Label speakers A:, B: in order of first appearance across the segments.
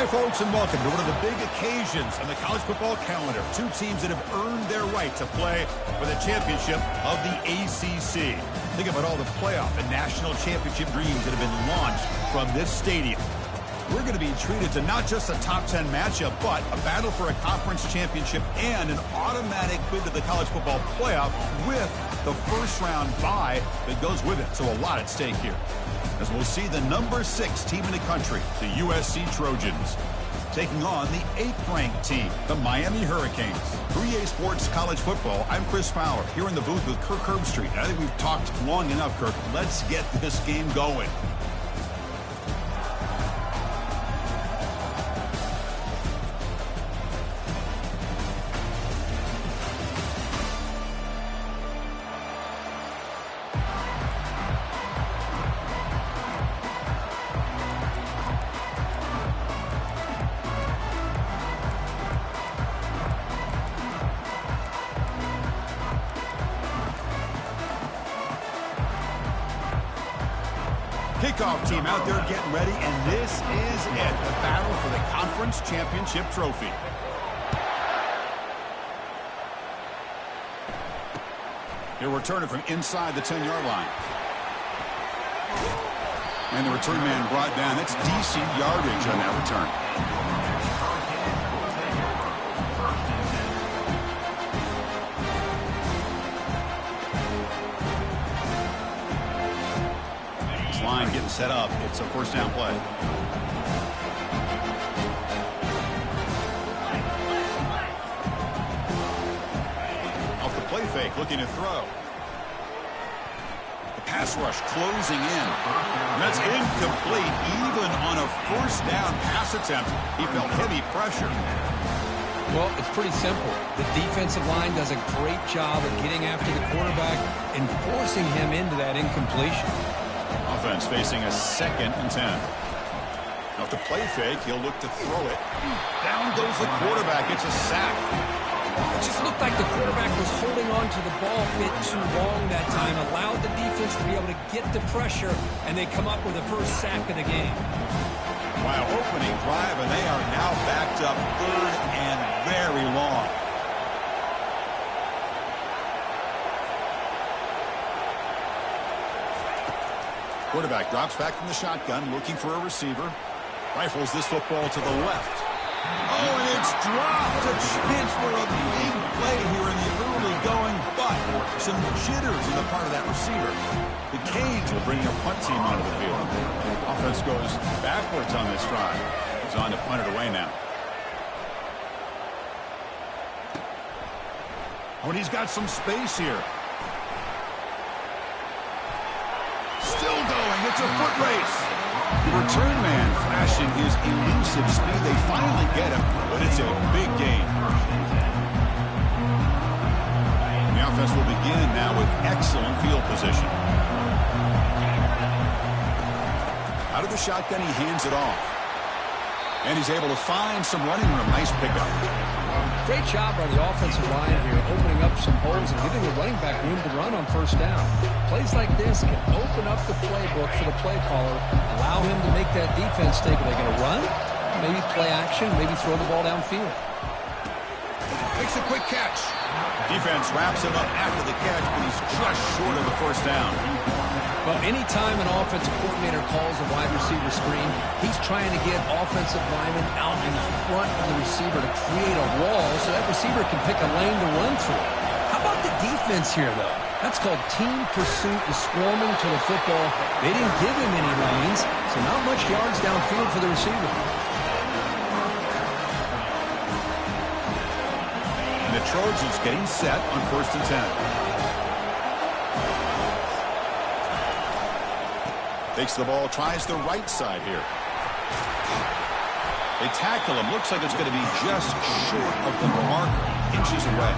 A: Hi, folks, and welcome to one of the big occasions on the college football calendar. Two teams that have earned their right to play for the championship of the ACC. Think about all the playoff and national championship dreams that have been launched from this stadium. We're going to be treated to not just a top 10 matchup, but a battle for a conference championship and an automatic bid to the college football playoff with the first-round bye that goes with it. So a lot at stake here, as we'll see the number 6 team in the country, the USC Trojans, taking on the 8th-ranked team, the Miami Hurricanes. For EA Sports College Football, I'm Chris Fowler, here in the booth with Kirk Herbstreit. I think we've talked long enough, Kirk. Let's get this game going. Kickoff team out there getting ready, and this is it, the battle for the conference championship trophy. He'll return it from inside the 10-yard line. And the return man brought down. That's decent yardage on that return. Line getting set up. It's a first down play. Off the play fake, looking to throw. The pass rush closing in. And that's incomplete. Even on a first down pass attempt, he felt heavy pressure.
B: Well, it's pretty simple. The defensive line does a great job of getting after the quarterback and forcing him into that incompletion.
A: Offense facing a 2nd and 10. Off the play fake, he'll look to throw it. Down goes the quarterback. It's a sack.
B: It just looked like the quarterback was holding on to the ball a bit too long that time, allowed the defense to be able to get the pressure, and they come up with the first sack of the game.
A: Wow, opening drive, and they are now backed up 3rd and very long. Quarterback drops back from the shotgun, looking for a receiver. Rifles this football to the left. Oh, and it's dropped. A chance for a big play here in the early going, but some jitters on the part of that receiver. The Canes will bring their punt team onto the field. Offense goes backwards on this drive. He's on to punt it away now. Oh, and he's got some space here. Still going. It's a foot race. The return man flashing his elusive speed. They finally get him, but it's a big gain. The offense will begin now with excellent field position. Out of the shotgun, he hands it off. And he's able to find some running room. Nice pickup.
B: Great job by the offensive line here, opening up some holes and giving the running back room to run on first down. Plays like this can open up the playbook for the play caller, allow him to make that defense think, are they going to run? Maybe play action, maybe throw the ball downfield.
A: Makes a quick catch. Defense wraps him up after the catch, but he's just short of the first down.
B: Well, anytime an offensive coordinator calls a wide receiver screen, he's trying to get offensive linemen out in front of the receiver to create a wall so that receiver can pick a lane to run through. How about the defense here, though? That's called team pursuit and swarming to the football. They didn't give him any lanes, so not much yards downfield for the receiver.
A: And the Trojans getting set on 1st and 10. Takes the ball, tries the right side here. They tackle him. Looks like it's going to be just short of the marker. Inches away.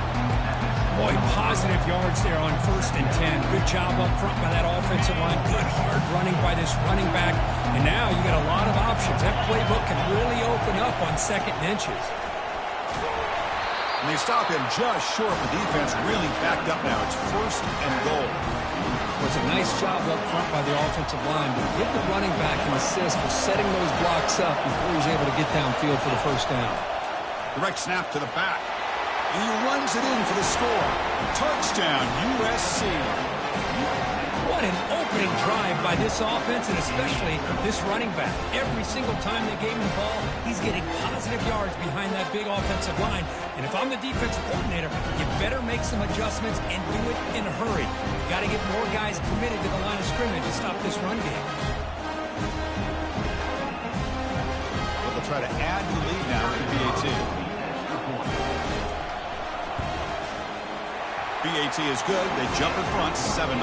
C: Boy, positive yards there on 1st and 10. Good job up front by that offensive line. Good hard running by this running back. And now you got a lot of options. That playbook can really open up on 2nd and inches.
A: And they stop him just short. The defense really backed up now. It's 1st and goal.
C: Well, it's a nice job up front by the offensive line, but give the running back an assist for setting those blocks up before he's able to get downfield for the first down.
A: Direct snap to the back. And he runs it in for the score. Touchdown, USC.
C: What an opening drive by this offense, and especially this running back. Every single time they gave him the ball, he's getting positive yards behind that big offensive line. And if I'm the defensive coordinator, you better make some adjustments and do it in a hurry. You got to get more guys committed to the line of scrimmage to stop this run game.
A: They'll try to add to the lead now to BAT. BAT is good. They jump in front, 7-0.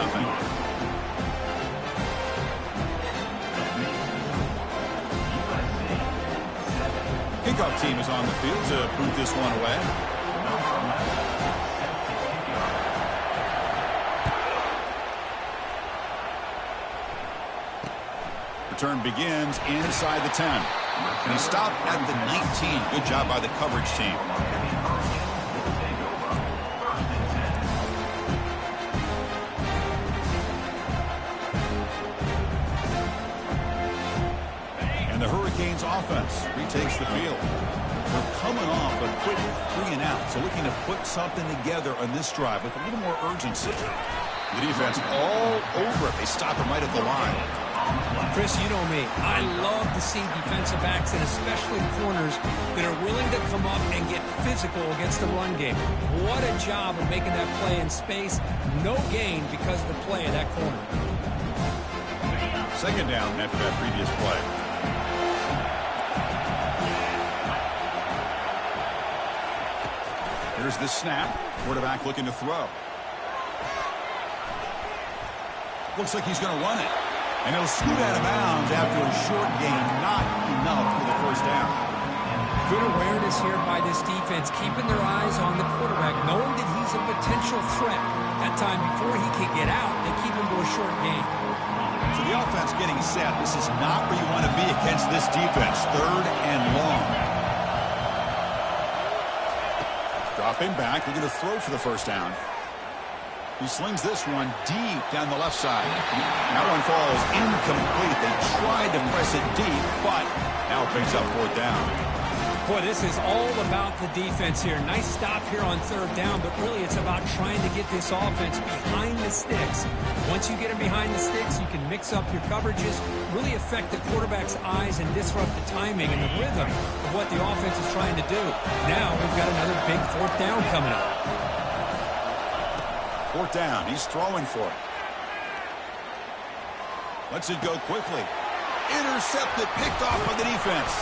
A: Kickoff team is on the field to boot this one away. Return begins inside the 10. And he stopped at the 19. Good job by the coverage team. And the Hurricanes offense retakes the field. They're coming off a quick 3-and-out, so looking to put something together on this drive with a little more urgency. The defense all over it. They stop him right at the line.
C: Chris, you know me. I love to see defensive backs, and especially corners, that are willing to come up and get physical against the run game. What a job of making that play in space. No gain because of the play of that corner.
A: Second down after that previous play. Here's the snap. Quarterback looking to throw. Looks like he's going to run it. And it'll scoot out of bounds after a short gain. Not enough for the first down.
C: Good awareness here by this defense, keeping their eyes on the quarterback, knowing that he's a potential threat. That time before he can get out, they keep him to a short gain.
A: So the offense getting set. This is not where you want to be against this defense. 3rd and long. Dropping back. We're going to throw for the first down. He slings this one deep down the left side. That one falls incomplete. They tried to press it deep, but now it picks up 4th down.
C: Boy, this is all about the defense here. Nice stop here on 3rd down, but really it's about trying to get this offense behind the sticks. Once you get them behind the sticks, you can mix up your coverages, really affect the quarterback's eyes and disrupt the timing and the rhythm of what the offense is trying to do. Now we've got another big 4th down coming up.
A: 4th down. He's throwing for it. Lets it go quickly. Intercepted, picked off by the defense.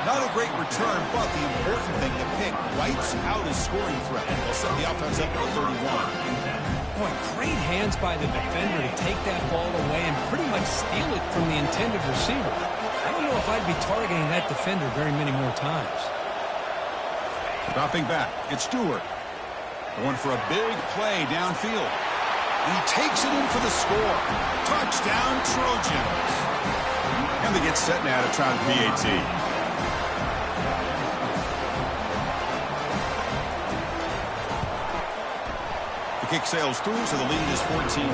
A: Not a great return, but the important thing, the pick wipes out his scoring threat. They'll set the offense up for 31.
C: Boy, great hands by the defender to take that ball away and pretty much steal it from the intended receiver. I don't know if I'd be targeting that defender very many more times.
A: Dropping back, it's Stewart. Going for a big play downfield. And he takes it in for the score. Touchdown, Trojans. And they get set now to try the BAT. The kick sails through, so the lead is 14-0.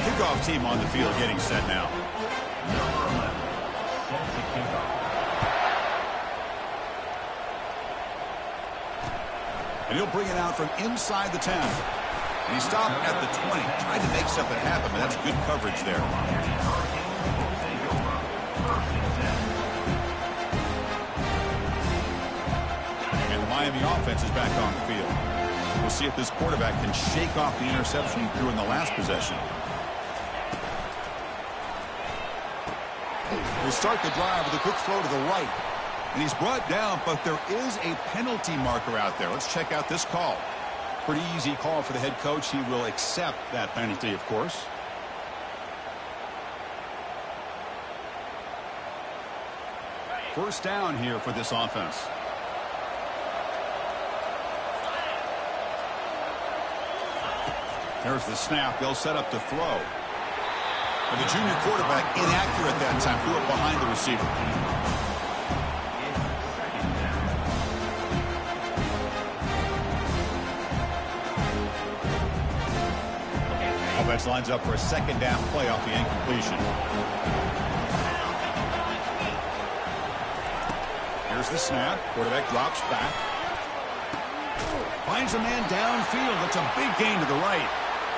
A: Kickoff team on the field getting set now. And he'll bring it out from inside the 10. And he stopped at the 20. Tried to make something happen, but that's good coverage there. And the Miami offense is back on the field. We'll see if this quarterback can shake off the interception he threw in the last possession. We'll start the drive with a quick throw to the right. And he's brought down, but there is a penalty marker out there. Let's check out this call. Pretty easy call for the head coach. He will accept that penalty, of course. First down here for this offense. There's the snap. They'll set up to throw. And the junior quarterback inaccurate that time. Threw it behind the receiver. lines up for a second down play off the incompletion. Here's the snap. Quarterback drops back. Finds a man downfield. That's a big gain to the right.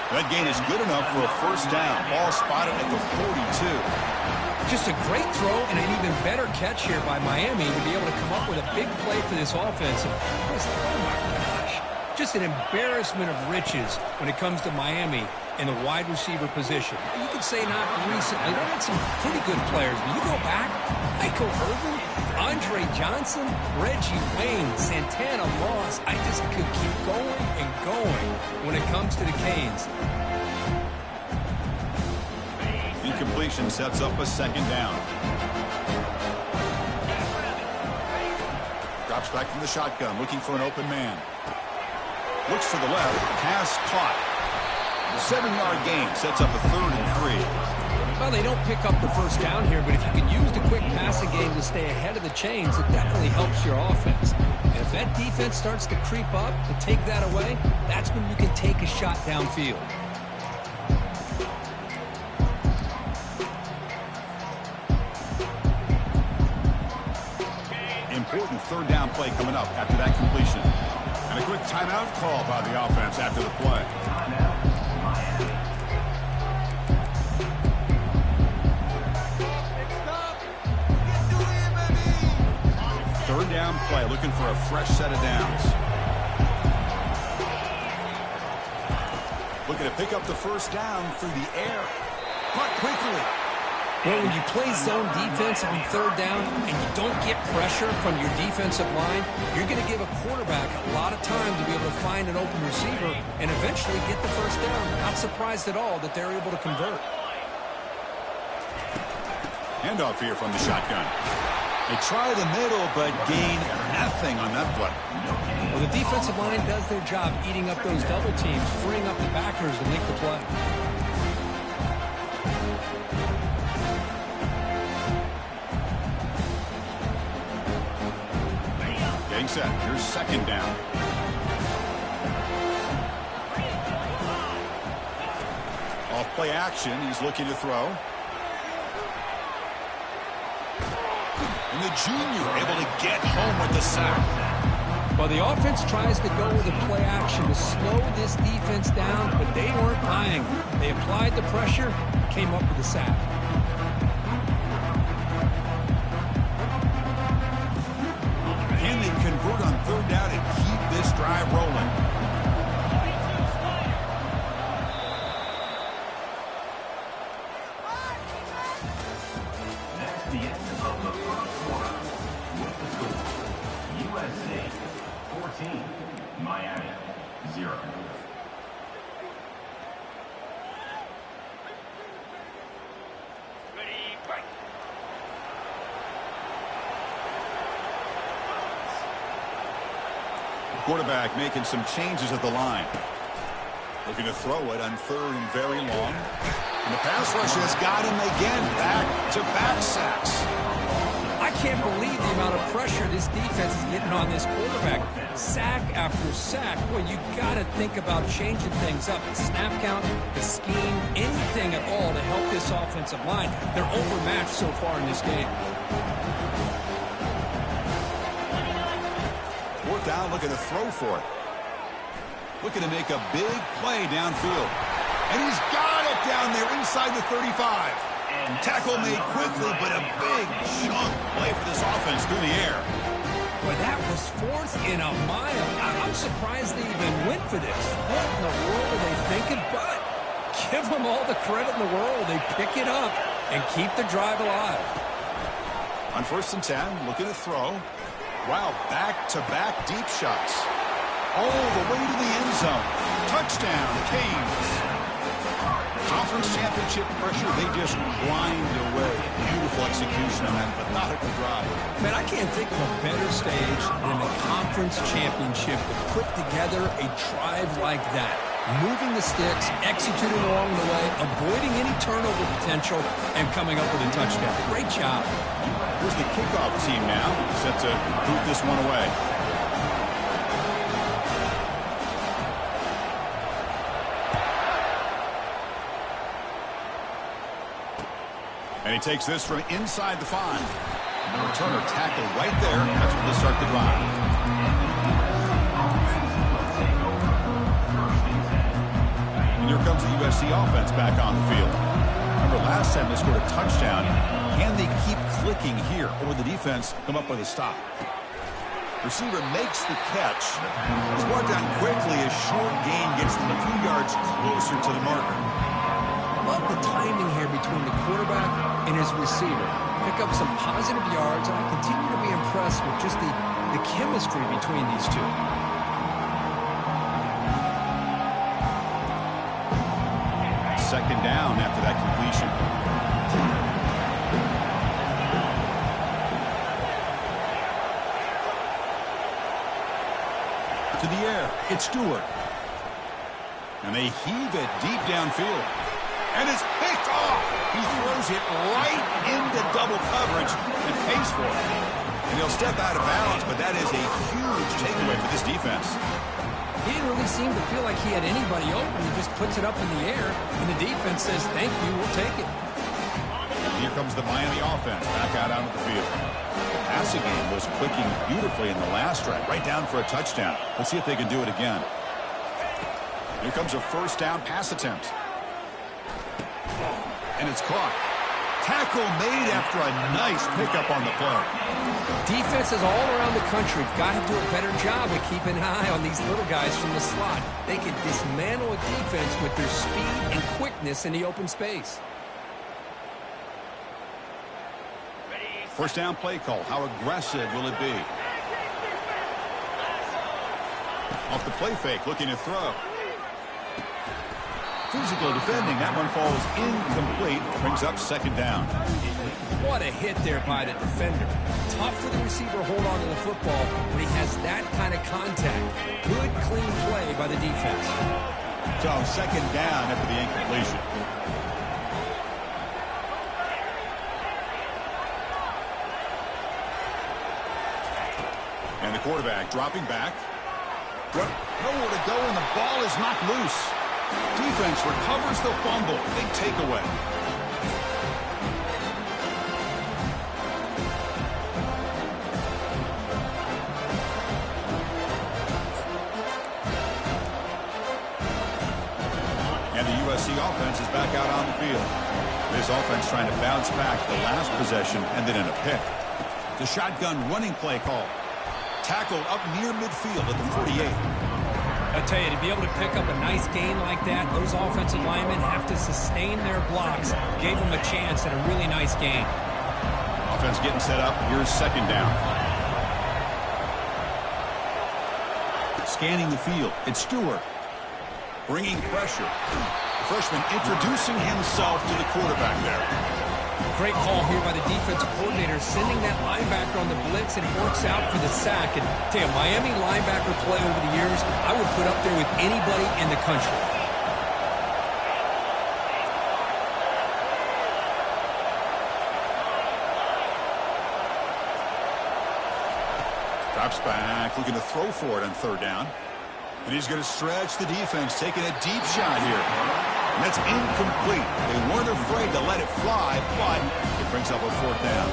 A: That gain is good enough for a first down. Ball spotted at the 42.
C: Just a great throw and an even better catch here by Miami to be able to come up with a big play for this offense. Oh my gosh. Just an embarrassment of riches when it comes to Miami in the wide receiver position. You could say not recently. They had some pretty good players, but you go back, Michael Irvin, Andre Johnson, Reggie Wayne, Santana Moss. I just could keep going and going when it comes to the Canes.
A: Incompletion sets up a second down. Drops back from the shotgun, looking for an open man. Looks to the left, pass caught. 7-yard gain sets up a 3rd and 3.
C: Well, they don't pick up the first down here, but if you can use the quick passing game to stay ahead of the chains, it definitely helps your offense. And if that defense starts to creep up and take that away, that's when you can take a shot downfield.
A: Important 3rd down play coming up after that completion. And a quick timeout call by the offense after the play. 3rd down play, looking for a fresh set of downs. Looking to pick up the first down through the air. Caught quickly.
C: Well, when you play zone defense on 3rd down and you don't get pressure from your defensive line, you're going to give a quarterback a lot of time to be able to find an open receiver and eventually get the first down. Not surprised at all that they're able to convert.
A: Handoff here from the shotgun. They try the middle, but gain nothing on that play.
C: Well, the defensive line does their job eating up those double teams, freeing up the backers to make the play.
A: Getting set. Here's 2nd down. Off play action. He's looking to throw. And the junior able to get home with the sack.
C: Well, the offense tries to go with a play action to slow this defense down, but they weren't buying. They applied the pressure, came up with the sack.
A: Can they convert on 3rd down and keep this drive rolling?
D: Miami 0.
A: Quarterback making some changes at the line. Looking to throw it on 3rd and very long. And the pass rush has got him again. Back-to-back sacks.
C: I can't believe the amount of pressure this defense is getting on this quarterback. Sack after sack. Well, you got to think about changing things up. The snap count, the scheme, anything at all to help this offensive line. They're overmatched so far in this game.
A: 4th down, looking to throw for it. Looking to make a big play downfield. And he's got it down there inside the 35. Tackle made quickly, but a big chunk play for this offense through the air.
C: Boy, that was 4th and a mile. I'm surprised they even went for this. What in the world are they thinking? But give them all the credit in the world. They pick it up and keep the drive alive.
A: On 1st and 10, looking to throw. Wow, back-to-back deep shots. All the way to the end zone. Touchdown, Canes. Conference championship pressure, they just grind away. Beautiful execution on that methodical drive.
C: Man, I can't think of a better stage than the conference championship to put together a drive like that. Moving the sticks, executing along the way, avoiding any turnover potential, and coming up with a touchdown. Great job.
A: Here's the kickoff team now, set to boot this one away. And he takes this from inside the 5. Returner tackle right there. That's when they start the drive. And here comes the USC offense back on the field. Remember, last time they scored a touchdown. Can they keep clicking here, or will the defense come up with a stop? Receiver makes the catch. He's brought down quickly as short gain gets them a few yards closer to the marker.
B: Love the timing here between the quarterback and his receiver. Pick up some positive yards, and I continue to be impressed with just the chemistry between these two.
A: Second down after that completion. To the air, it's Stewart. And they heave it deep downfield. And it's picked off. He throws it right into double coverage and pays for it. And he'll step out of bounds, but that is a huge takeaway for this defense.
B: He didn't really seem to feel like he had anybody open. He just puts it up in the air, and the defense says, thank you, we'll take it.
A: Here comes the Miami offense back out onto the field. The passing game was clicking beautifully in the last drive, right down for a touchdown. Let's see if they can do it again. Here comes a first down pass attempt. And it's caught. Tackle made after a nice pickup on the play.
B: Defenses all around the country have got to do a better job of keeping an eye on these little guys from the slot. They can dismantle a defense with their speed and quickness in the open space.
A: First down play call. How aggressive will it be? Off the play fake, looking to throw. Physical defending. That one falls incomplete. Brings up second down.
B: What a hit there by the defender. Tough for the receiver to hold on to the football when he has that kind of contact. Good, clean play by the defense.
A: So second down after the incompletion. And the quarterback dropping back. Nowhere to go, and the ball is knocked loose. Defense recovers the fumble. Big takeaway. And the USC offense is back out on the field. This offense trying to bounce back the last possession and then in a pick. The shotgun running play call. Tackled up near midfield at the 48.
C: I tell you, to be able to pick up a nice gain like that, those offensive linemen have to sustain their blocks. Gave them a chance at a really nice gain.
A: Offense getting set up. Here's second down. Scanning the field. It's Stewart. Bringing pressure. The freshman introducing himself to the quarterback there.
B: Great call here by the defensive coordinator, sending that linebacker on the blitz, and it works out for the sack. And tell you, Miami linebacker play over the years, I would put up there with anybody in the country.
A: Drops back, looking to throw for it on third down. And he's going to stretch the defense, taking a deep shot here. And that's incomplete. They weren't afraid to let it fly, but it brings up a fourth down.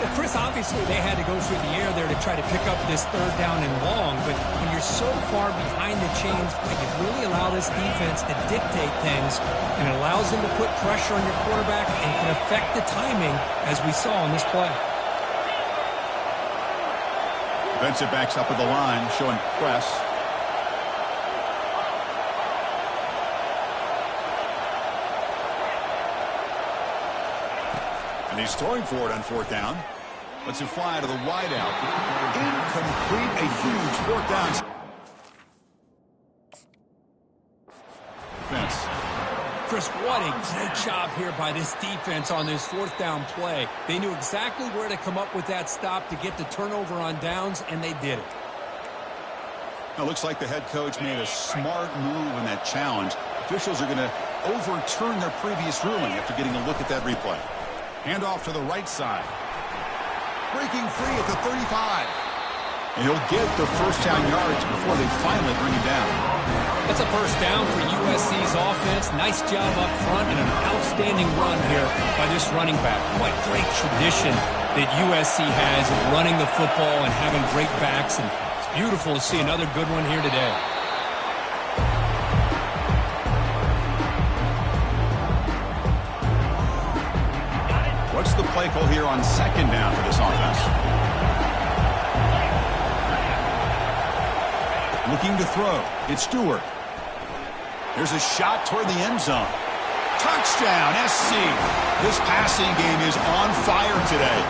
C: Well, Chris, obviously they had to go through the air there to try to pick up this third down and long, but when you're so far behind the chains, you really allow this defense to dictate things, and it allows them to put pressure on your quarterback and can affect the timing, as we saw on this play.
A: Defensive backs up at the line, showing press. And he's throwing for it on fourth down. Lets it fly to the wideout. Incomplete, a huge fourth down. Defense.
C: Chris, what a great job here by this defense on this fourth down play. They knew exactly where to come up with that stop to get the turnover on downs, and they did it.
A: Now, it looks like the head coach made a smart move in that challenge. Officials are going to overturn their previous ruling after getting a look at that replay. Hand off to the right side. Breaking free at the 35. And he'll get the first down yards before they finally bring him down.
C: That's a first down for USC's offense. Nice job up front and an outstanding run here by this running back. What great tradition that USC has of running the football and having great backs. And it's beautiful to see another good one here today.
A: What's the play call here on second down for this offense? Looking to throw. It's Stewart. There's a shot toward the end zone. Touchdown, SC. This passing game is on fire today.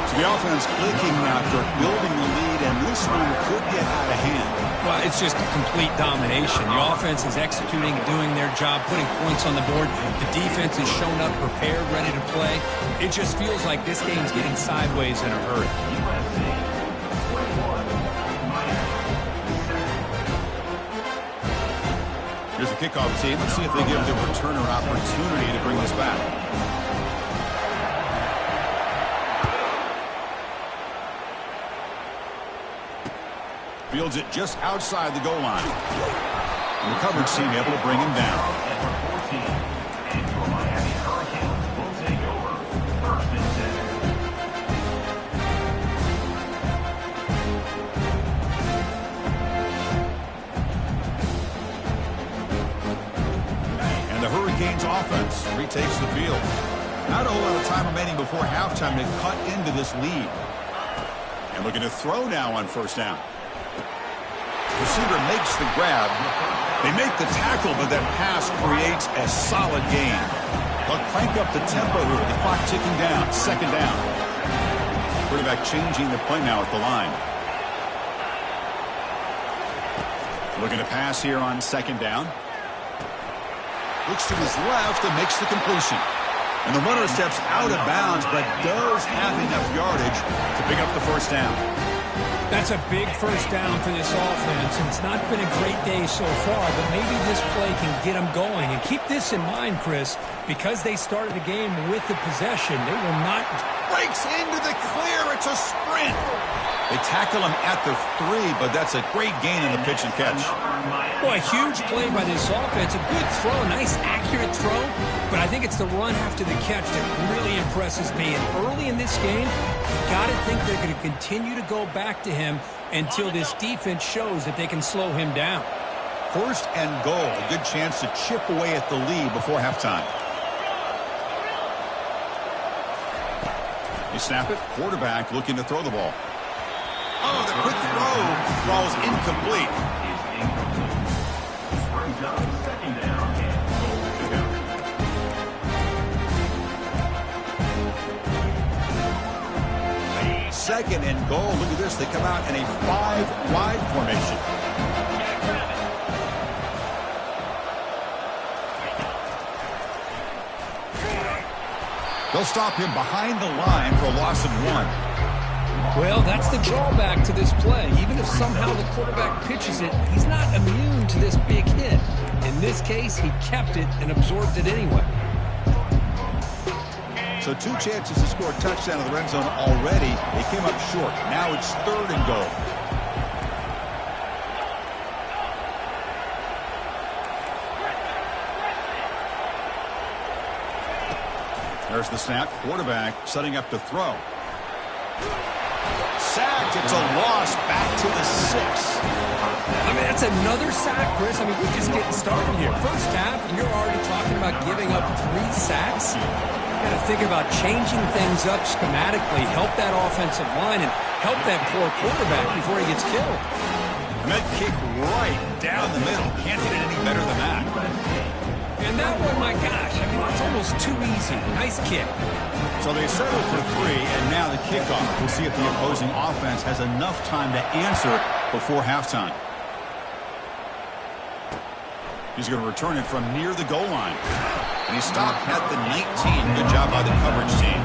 A: So the offense clicking now for building the lead, and this one could get out of hand.
C: Well, it's just a complete domination. The offense is executing, doing their job, putting points on the board. The defense is shown up, prepared, ready to play. It just feels like this game's getting sideways in a hurry.
A: Here's the kickoff team. Let's see if they give the returner an opportunity to bring this back. Fields it just outside the goal line. And the coverage team able to bring him down.
D: Number 14, and your Miami Hurricanes will take over first and 10.
A: And the Hurricanes offense retakes the field. Not a whole lot of time remaining before halftime to cut into this lead. And looking to throw now on first down. Receiver makes the grab. They make the tackle, but that pass creates a solid gain. They'll crank up the tempo here. The clock ticking down. Second down. Quarterback changing the play now at the line. Looking to pass here on second down. Looks to his left and makes the completion. And the runner steps out of bounds, but does have enough yardage to pick up the first down.
C: That's a big first down for this offense, and it's not been a great day so far, but maybe this play can get them going. And keep this in mind, Chris, because they started the game with the possession, they will not...
A: Breaks into the clear. It's a sprint. They tackle him at the 3, but that's a great gain in the pitch and catch.
C: Well, a huge play by this offense. A good throw, nice accurate throw, but I think it's the run after the catch that really impresses me. And early in this game, you got to think they're going to continue to go back to him until this defense shows that they can slow him down.
A: First and goal. A good chance to chip away at the lead before halftime. They snap it. Quarterback looking to throw the ball. Oh, the quick throw falls incomplete.
D: Brings up second down and goal to go.
A: Second and goal. Look at this. They come out in a 5-wide formation. They'll stop him behind the line for a loss of 1.
B: Well, that's the drawback to this play. Even if somehow the quarterback pitches it, he's not immune to this big hit. In this case, he kept it and absorbed it anyway.
A: So 2 chances to score a touchdown in the red zone already. They came up short. Now it's third and goal. There's the snap. Quarterback setting up to throw. Sacked. It's a loss back to the 6.
C: I mean, that's another sack, Chris. I mean, we're just getting started here. First half, and you're already talking about giving up 3 sacks. You got to think about changing things up schematically, help that offensive line, and help that poor quarterback before he gets killed.
A: And that kick right down the middle. Can't get it any better than that.
C: And that one, my gosh, I mean, it's almost too easy. Nice kick.
A: So they settle for 3, and now the kickoff. We'll see if the opposing offense has enough time to answer before halftime. He's going to return it from near the goal line. And he stopped at the 19. Good job by the coverage team.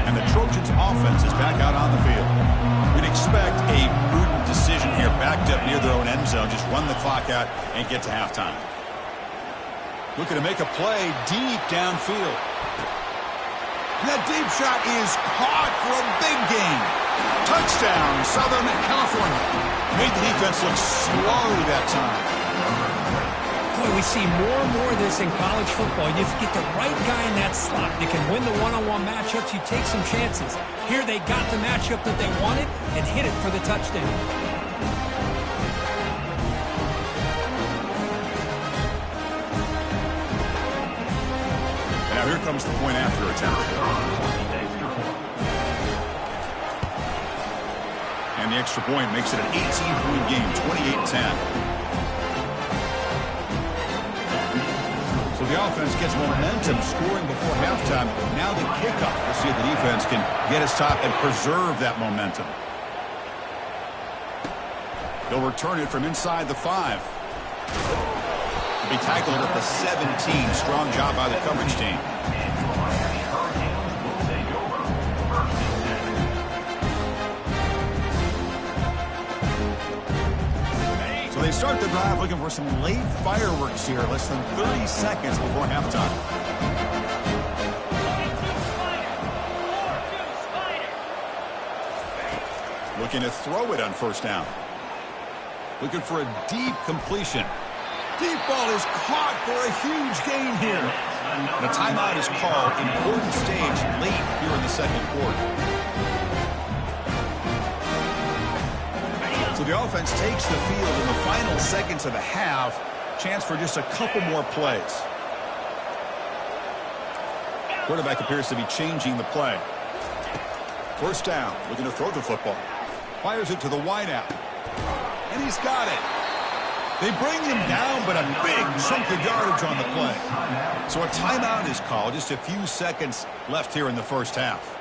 A: And the Trojans offense is back out on the field. We'd expect a prudent decision here, backed up near their own end zone. Just run the clock out and get to halftime. Looking to make a play deep downfield. That deep shot is caught for a big gain. Touchdown, Southern California. Made the defense look slow that time.
C: Boy, we see more and more of this in college football. You get the right guy in that slot. You can win the one-on-one matchups. You take some chances. Here they got the matchup that they wanted and hit it for the touchdown.
A: Now here comes the point after attempt. And the extra point makes it an 18-point game, 28-10. So the offense gets momentum scoring before halftime. Now the kickoff. We'll see if the defense can get his top and preserve that momentum. They'll return it from inside the 5. He'll be tackled at the 17. Strong job by the coverage team. So they start the drive looking for some late fireworks here, less than 30 seconds before halftime. Looking to throw it on first down. Looking for a deep completion. Deep ball is caught for a huge gain here. And a timeout is called. Important stage late here in the second quarter. So the offense takes the field in the final seconds of the half. Chance for just a couple more plays. Quarterback appears to be changing the play. First down, looking to throw the football. Fires it to the wideout. And he's got it. They bring him down, but a big chunk of yardage on the play. So a timeout is called. Just a few seconds left here in the first half.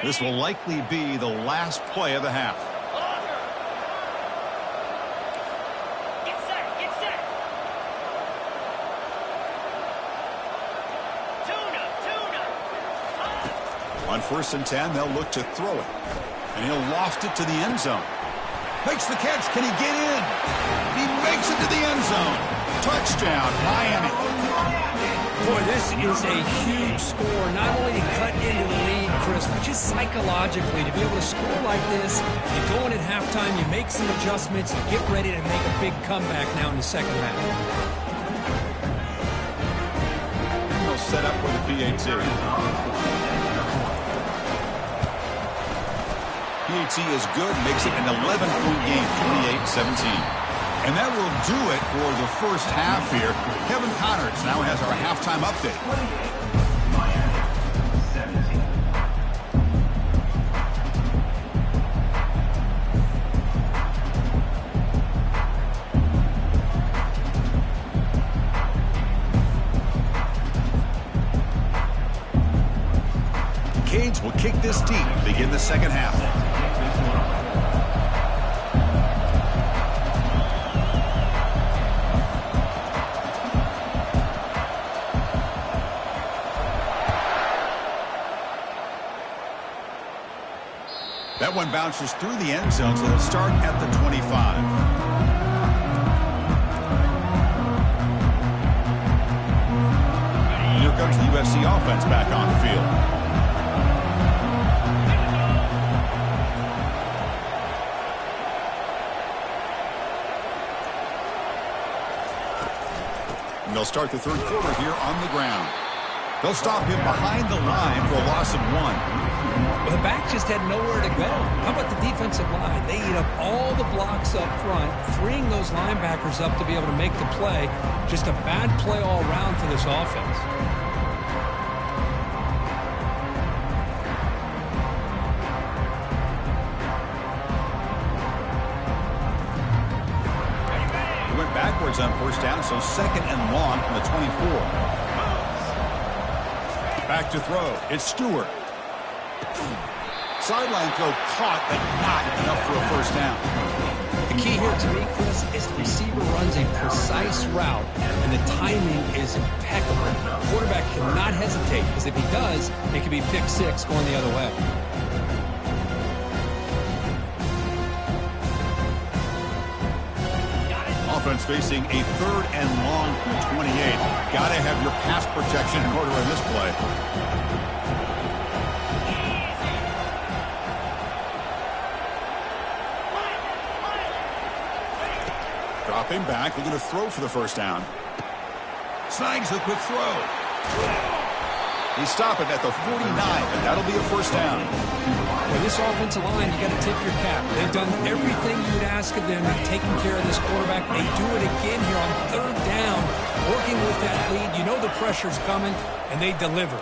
A: This will likely be the last play of the half.
E: Get set, get set. Tuna.
A: On 1st and 10, they'll look to throw it. And he'll loft it to the end zone. Makes the catch. Can he get in? He makes it to the end zone. Touchdown, Miami.
C: Boy, this is a huge score. Not only to cut into the lead, Chris, but just psychologically to be able to score like this. You go in at halftime, you make some adjustments, you get ready to make a big comeback now in the second half.
A: And they'll set up with the PAT. PAT is good, makes it an 11-point game, 28-17. And that will do it for the first half here. Kevin Connors now has our halftime update. The Canes will kick this deep and begin the second half. That one bounces through the end zone, so they'll start at the 25. And here comes the USC offense back on the field. And they'll start the third quarter here on the ground. They'll stop him behind the line for a loss of 1.
C: Well, the back just had nowhere to go. How about the defensive line? They eat up all the blocks up front, freeing those linebackers up to be able to make the play. Just a bad play all around for this offense.
A: He went backwards on first down, so second and long from the 24. Back to throw. It's Stewart. Sideline throw caught, but not enough for a first down.
C: The key here to me, Chris, is the receiver runs a precise route, and the timing is impeccable. The quarterback cannot hesitate, because if he does, it could be pick six going the other way.
A: Offense defense facing a 3rd and long from 28. Got to have your pass protection in order in this play. Dropping back, looking to throw for the first down. Snags the quick throw. He stopped it at the 49, and that'll be a first down.
C: Well, this offensive line, you got to tip your cap. They've done everything you would ask of them in taking care of this quarterback. They do it again here on 3rd down, working with that lead. You know the pressure's coming, and they deliver.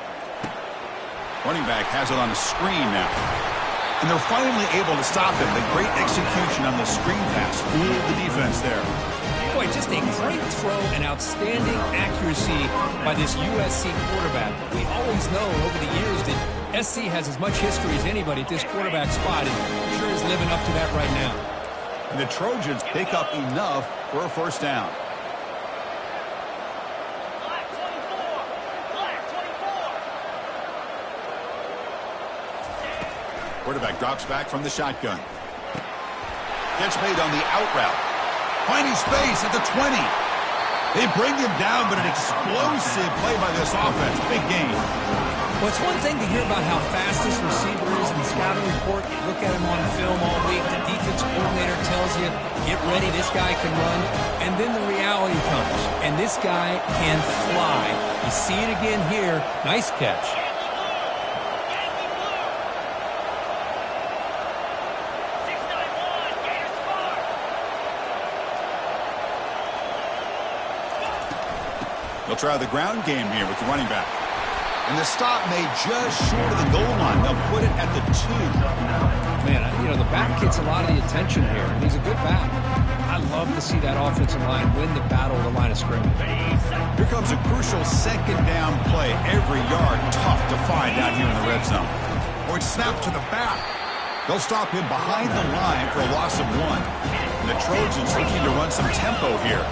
A: Running back has it on the screen now. And they're finally able to stop him. The great execution on the screen pass fooled the defense there.
C: Boy, just a great throw and outstanding accuracy by this USC quarterback. We always know over the years that SC has as much history as anybody at this quarterback spot, and sure is living up to that right now.
A: And the Trojans pick up enough for a first down.
E: Black 24. Black 24.
A: Quarterback drops back from the shotgun. Catch made on the out route. Finding space at the 20. They bring him down, but an explosive play by this offense. Big game.
C: Well, it's one thing to hear about how fast this receiver is in the scouting report. You look at him on film all week. The defense coordinator tells you, get ready, this guy can run. And then the reality comes, and this guy can fly. You see it again here. Nice catch.
A: They'll try the ground game here with the running back. And the stop made just short of the goal line. They'll put it at the 2.
B: Man, you know, the back gets a lot of the attention here, and he's a good back. I love to see that offensive line win the battle of the line of scrimmage.
A: Here comes a crucial 2nd down play. Every yard tough to find down here in the red zone. Or it's snapped to the back. They'll stop him behind the line for a loss of 1. And the Trojans looking to run some tempo here.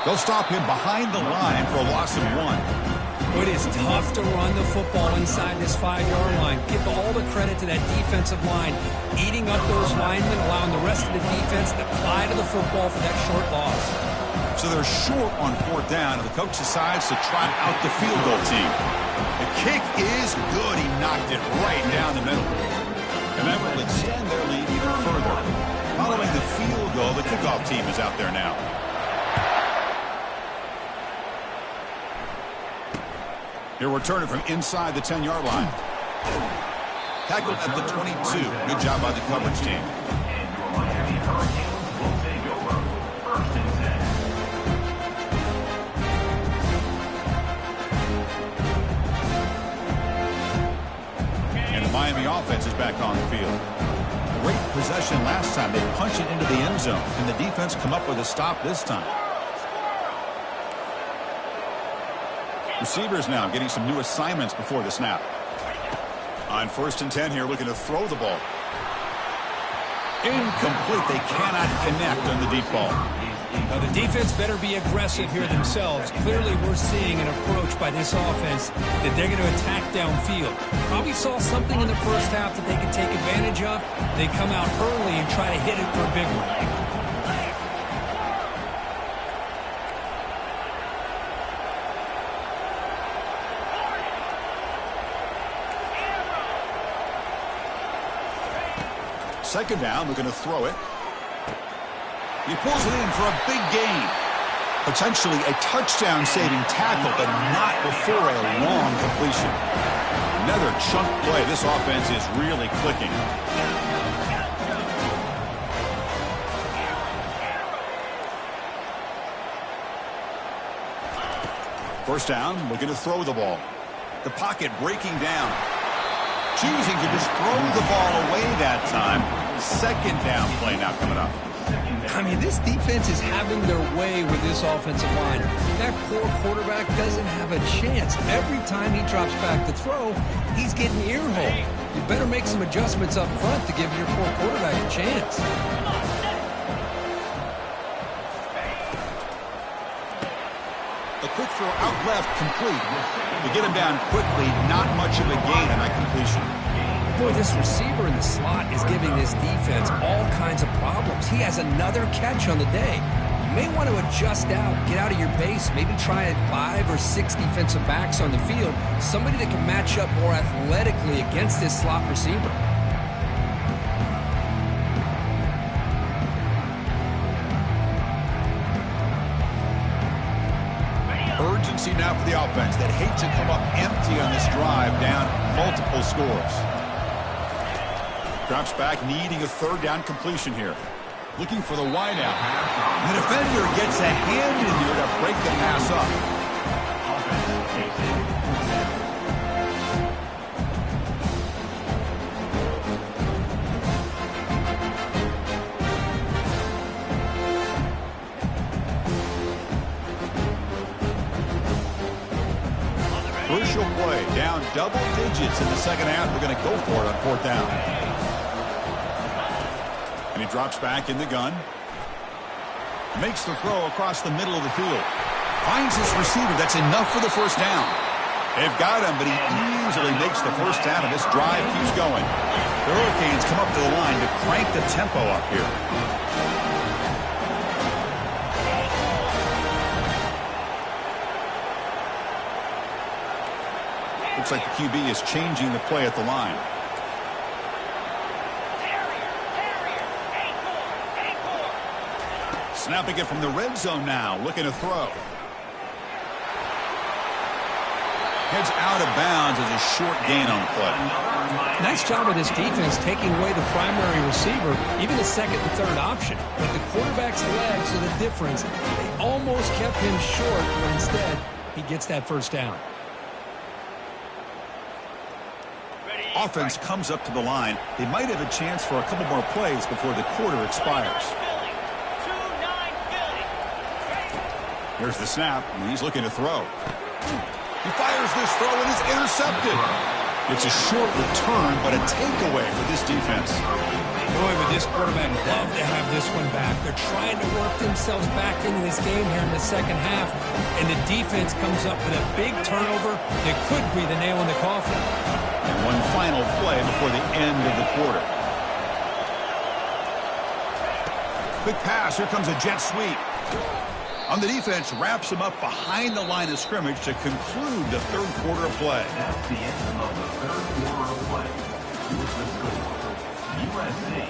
A: They'll stop him behind the line for a loss of 1.
C: It is tough to run the football inside this 5-yard line. Give all the credit to that defensive line, eating up those linemen, allowing the rest of the defense to fly to the football for that short loss.
A: So they're short on 4th down, and the coach decides to try out the field goal team. The kick is good. He knocked it right down the middle. And that will extend their lead even further. Following the field goal, the kickoff team is out there now. Here we're turning from inside the 10-yard line. Tackled at the 22. Good job by the coverage team.
D: And your Miami Hurricanes will take over 1st and 10.
A: And the Miami offense is back on the field. Great possession last time. They punch it into the end zone. And the defense come up with a stop this time. Receivers now getting some new assignments before the snap. On 1st and 10 here, looking to throw the ball. Incomplete. They cannot connect on the deep ball.
C: Now, the defense better be aggressive here themselves. Clearly, we're seeing an approach by this offense that they're going to attack downfield. Probably saw something in the first half that they could take advantage of. They come out early and try to hit it for a big one.
A: Second down, looking to throw it. He pulls it in for a big gain. Potentially a touchdown-saving tackle, but not before a long completion. Another chunk play. This offense is really clicking. First down, looking to throw the ball. The pocket breaking down. Choosing to just throw the ball away that time. 2nd down play now coming up.
B: I mean, this defense is having their way with this offensive line. That poor quarterback doesn't have a chance. Every time he drops back to throw, he's getting earholed. You better make some adjustments up front to give your poor quarterback a chance.
A: A quick throw out left complete. To get him down quickly, not much of a gain on that completion.
B: Boy, this receiver in the slot is giving this defense all kinds of problems. He has another catch on the day. You may want to adjust out, get out of your base, maybe try 5 or 6 defensive backs on the field, somebody that can match up more athletically against this slot receiver.
A: Urgency now for the offense that hate to come up empty on this drive, down multiple scores. Drops back, needing a third down completion here. Looking for the wideout. The defender gets a hand in here to break the pass up. Crucial play, down double digits in the second half. They're going to go for it on 4th down. And he drops back in the gun. Makes the throw across the middle of the field. Finds his receiver. That's enough for the first down. They've got him, but he easily makes the first down, and this drive keeps going. The Hurricanes come up to the line to crank the tempo up here. Looks like the QB is changing the play at the line. Snapping it from the red zone now, looking to throw. Heads out of bounds as a short gain on the play.
B: Nice job of this defense taking away the primary receiver, even the second and third option. But the quarterback's legs are the difference. They almost kept him short, but instead, he gets that first down.
A: Offense comes up to the line. They might have a chance for a couple more plays before the quarter expires. Here's the snap, and he's looking to throw. He fires this throw and is intercepted. It's a short return, but a takeaway for this defense.
C: Boy, would this quarterback love to have this one back. They're trying to work themselves back into this game here in the second half, and the defense comes up with a big turnover that could be the nail in the coffin.
A: And one final play before the end of the quarter. Quick pass. Here comes a jet sweep. On the defense, wraps him up behind the line of scrimmage to conclude the third quarter of play.
D: That's the end of the third quarter of play. With the score, USC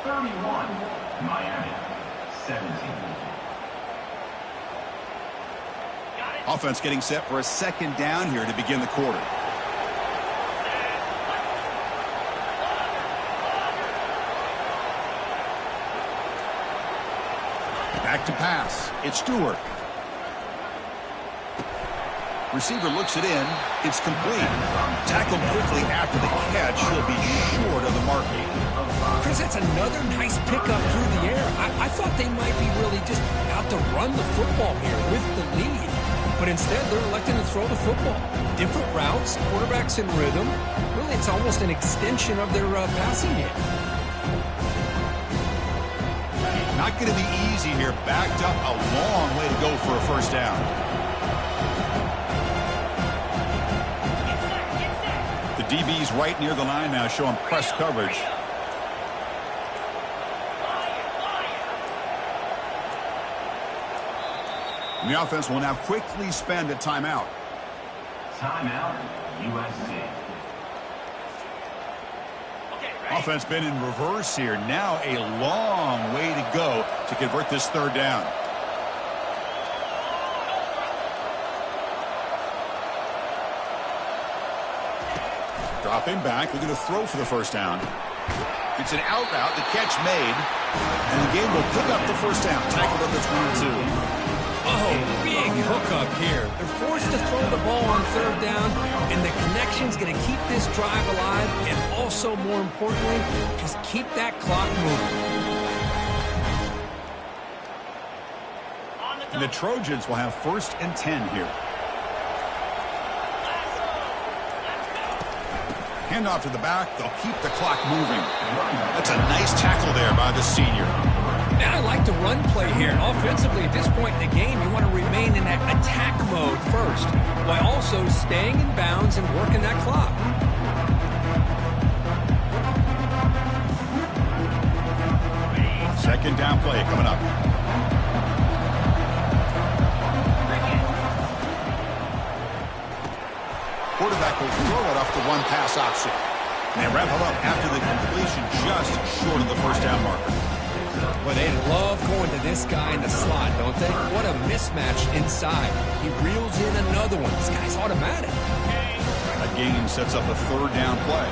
D: 31, Miami 17.
A: Offense getting set for a second down here to begin the quarter. Back to pass. It's Stewart. Receiver looks it in. It's complete. Tackled quickly after the catch. He'll be short of the mark.
B: Chris, that's another nice pickup through the air. I thought they might be really just out to run the football here with the lead. But instead, they're electing to throw the football. Different routes, quarterbacks in rhythm. Really, it's almost an extension of their passing game.
A: Not going to be easy here. Backed up a long way to go for a first down. The DB's right near the line now, showing press coverage. And the offense will now quickly spend a timeout.
D: Timeout, USC.
A: Offense been in reverse here. Now a long way to go to convert this third down. Dropping back, looking to throw for the first down. It's an out route, the catch made, and the game will pick up the first down. Tackled at the 22.
B: Oh, big hookup here. They're forced to throw the ball on third down, and the connection's going to keep this drive alive, and also, more importantly, just keep that clock moving.
A: And the Trojans will have 1st and 10 here. Handoff to the back. They'll keep the clock moving. That's a nice tackle there by the senior.
C: And I like the run play here. And offensively, at this point in the game, you want to remain in that attack mode first, while also staying in bounds and working that clock.
A: Second down play coming up. Quarterback will throw it off the one-pass option. And wrap him up after the completion just short of the first down marker.
B: Well, they love going to this guy in the slot, don't they? What a mismatch inside. He reels in another one. This guy's automatic.
A: A gain sets up a third down play.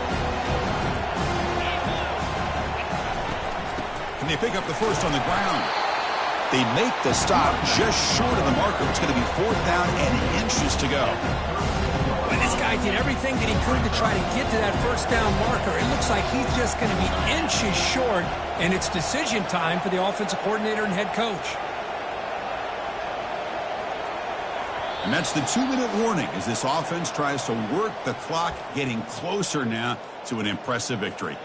A: Can they pick up the first on the ground? They make the stop just short of the marker. It's going to be fourth down and inches to go.
C: Well, this guy did everything that he could to try to get to that first down marker. It looks like he's just going to be inches short, and it's decision time for the offensive coordinator and head coach.
A: And that's the 2-minute warning as this offense tries to work the clock, getting closer now to an impressive victory.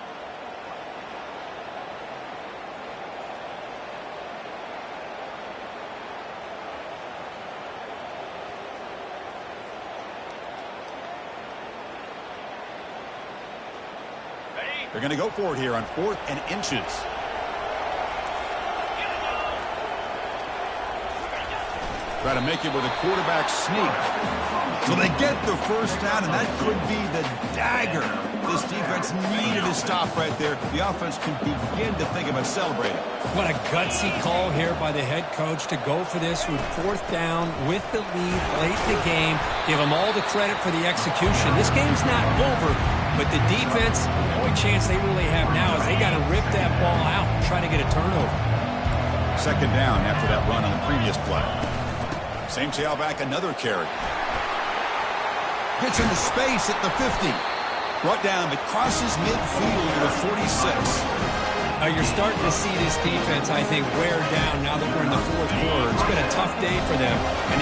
A: They're going to go for it here on 4th and inches. Try to make it with a quarterback sneak. So they get the first down, and that could be the dagger. This defense needed a stop right there. The offense can begin to think about celebrating.
C: What a gutsy call here by the head coach to go for this with fourth down with the lead late in the game. Give them all the credit for the execution. This game's not over, but the defense, the only chance they really have now is they got to rip that ball out and try to get a turnover.
A: Second down after that run on the previous play. Same tailback, another carry. Gets into space at the 50. Brought down, but crosses midfield to the 46.
C: You're starting to see this defense, I think, wear down now that we're in the fourth quarter. It's been a tough day for them. And